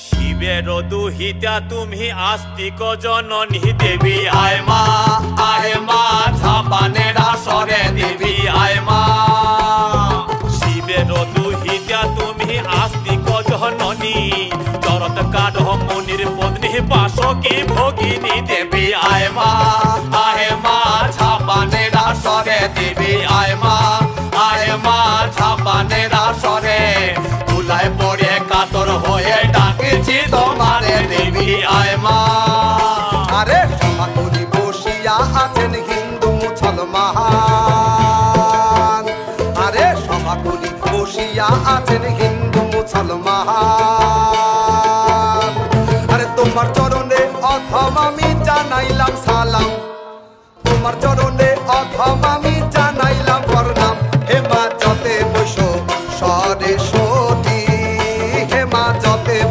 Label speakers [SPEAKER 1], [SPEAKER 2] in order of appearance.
[SPEAKER 1] শিবের দুহিতা তুমি আস্তিক জননী দেবী আয় মা ঝাপানের আসরে দেবী আয় মা। শিবের দুহিতা তুমি আস্তিক জননী চরত কাঠ মুনির পত্নী বাসকি ভগিনী দেবী আয় মা ঝাপানের আসরে দেবী আয় মা ঝাপানের আসরে তুলায় পড়ে কাতর হয়ে ডাকেছি তোমারে দেবী আয় মা।
[SPEAKER 2] আরে সমাকুলি বসিয়া আছেন হিন্দু মুসলমান, আরে সমাকুলি বসিয়া আছেন হিন্দু মুসলমান। আরে তোমার চরণে অথম আমি জানাইলাম সালাম, তোমার চরণে অথম আমি